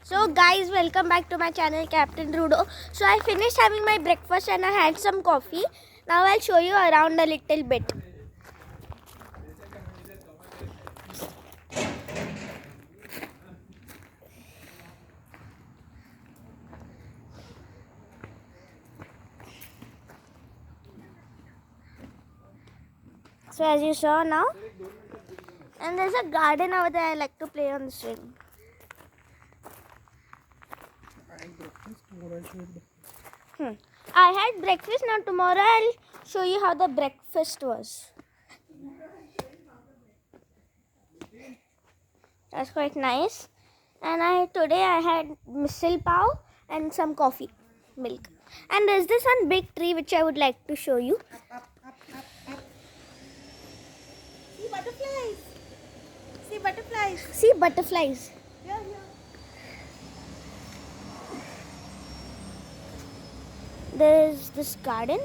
So guys, welcome back to my channel Captain Rudo. So I finished having my breakfast and I had some coffee. Now I'll show you around a little bit. So as you saw now, and there's a garden over there. I like to play on the swing. I had breakfast. Now tomorrow I'll show you how the breakfast was. That's quite nice. And today I had misal pav and some coffee, milk. And there's this one big tree which I would like to show you. See butterflies. See butterflies. See butterflies. Here. There's this garden.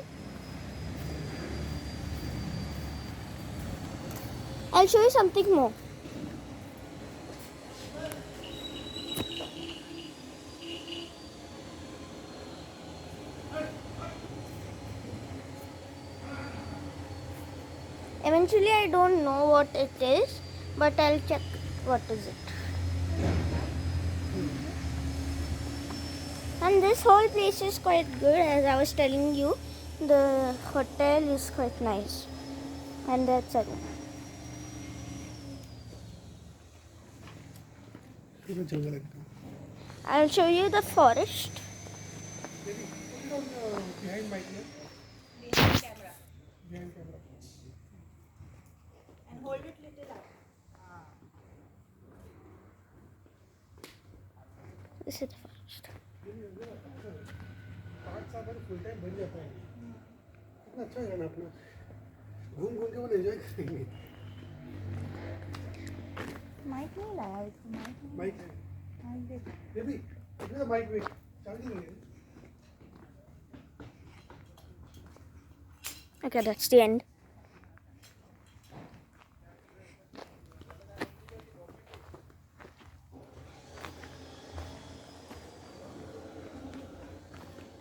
I'll show you something more. Eventually I don't know what it is, but I'll check what is it. And this whole place is quite good. As I was telling you, the hotel is quite nice. And that's it. I'll show you the forest. Behind camera. And hold it little up. This is the forest. Full time बन जाता है कितना अच्छा है ना अपना घूम घूम के वो एंजॉय करेंगे माइक नहीं लाया इसको माइक है माइक देख बेबी इधर माइक में चार्ज नहीं है Okay, that's the end.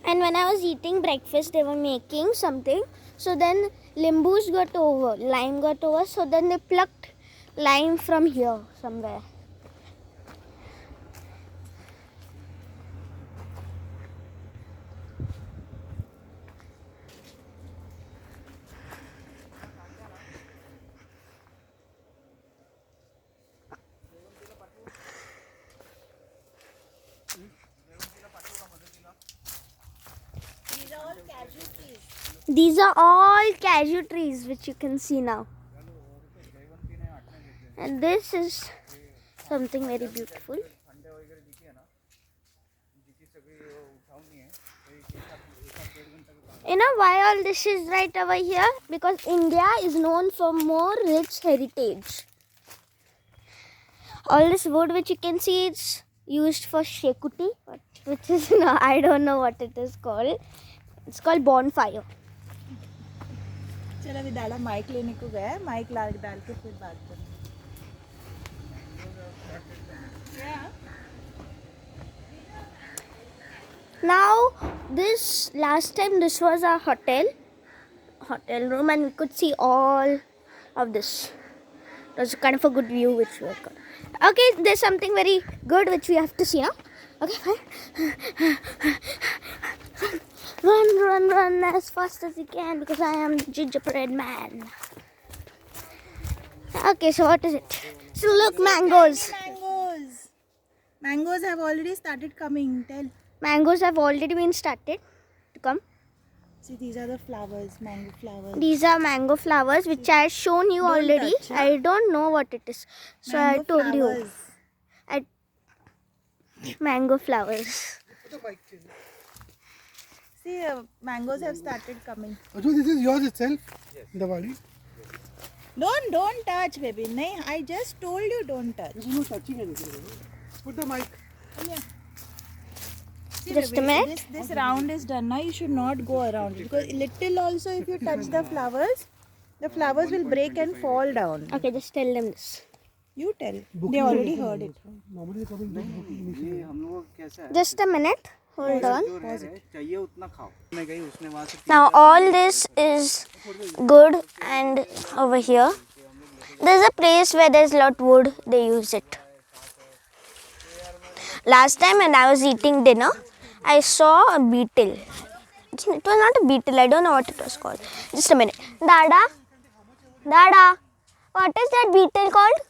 And when I was eating breakfast, they were making something. So then limbus got over, lime got over. So then they plucked lime from here somewhere. These are all cashew trees which you can see now. And this is something very beautiful. You know why all this is right over here? Because India is known for more rich heritage. All this wood which you can see, it's used for shekuti, which is, I don't know what it is called. It's called bonfire. चल अभी दादा mic लेने को गया है mic डाल के फिर बात करें Now, last time this was our hotel room, and we could see all of this. It was kind of a good view which we got. Okay, there's something very good which we have to see now. Okay, fine. Run as fast as you can because I am gingerbread man. Okay, so what is it? So look, mangoes. Mangoes have already started coming. Tell. Mangoes have already been started to come. See, these are the flowers, mango flowers. These are mango flowers which I have shown you Don't already. touch, huh? I don't know what it is. So Mango I told flowers. you. Mango flowers. See, mangoes have started coming. Ajoo, this is yours itself Diwali Don't touch, baby. No, I just told you don't touch. there is no touching anything put the mic See, Just baby, a minute. This round is done now. You should not go around it because little also if you touch the flowers will break and fall down. Okay, just tell them this. You tell. They already heard it. Normally कभी ये हम लोग कैसा है Just a minute. Hold on. जो रह रहे चाहिए उतना खाओ मैं गई उसने वहाँ से Now all this is good, and over here there's a place where there's lot wood. They use it. Last time when I was eating dinner, I saw a beetle. It was not a beetle. I don't know what it was called. Just a minute. Dada, Dada, what is that beetle called?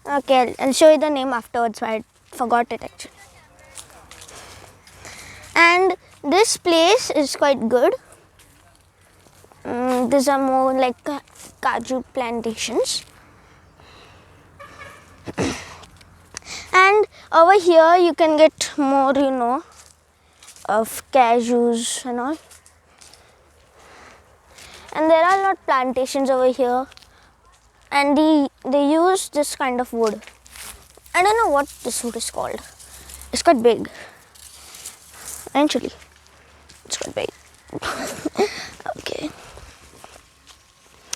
Okay, I'll show you the name afterwards. I forgot it actually. And this place is quite good. These are more like kaju plantations. And over here you can get more, of cashews and all. And there are a lot of plantations over here. And they use this kind of wood. I don't know what this wood is called. It's quite big. Actually, it's quite big. Okay.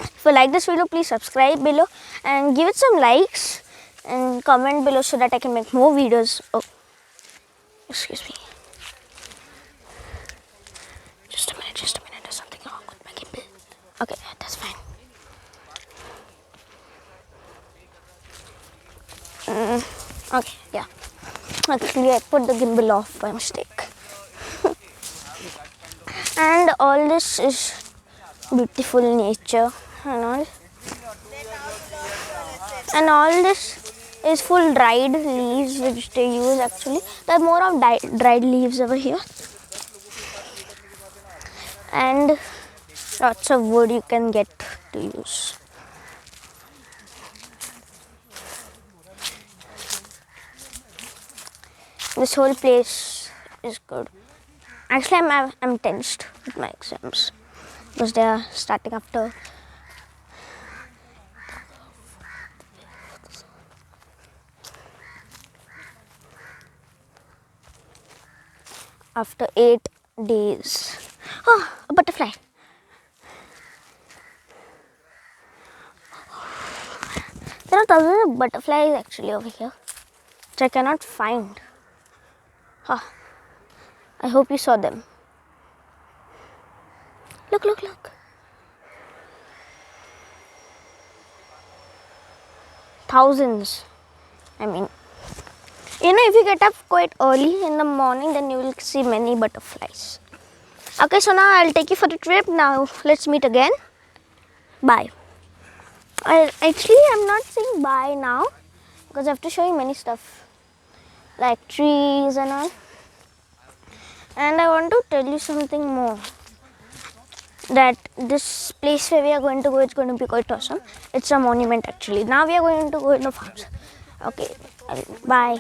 If you like this video, please subscribe below and give it some likes and comment below so that I can make more videos. Oh, excuse me. Just a minute. There's something wrong with my gimbal. Okay, that's fine. Okay, yeah. Actually, I put the gimbal off by mistake. And all this is beautiful nature and all. And all this is full dried leaves which they use actually. There are more of dried leaves over here. And lots of wood you can get to use. This whole place is good. Actually, I'm tensed with my exams because they are starting after after 8 days. Oh, a butterfly. There are thousands of butterflies actually over here, which I cannot find. I hope you saw them. Look. Thousands. I mean, if you get up quite early in the morning, then you will see many butterflies. Okay, so now I'll take you for the trip. Now let's meet again. Bye. I'm not saying bye now because I have to show you many stuff like trees and all. And I want to tell you something more, that this place where we are going to go is going to be quite awesome. It's a monument actually. Now we are going to go in the farms. Okay, bye.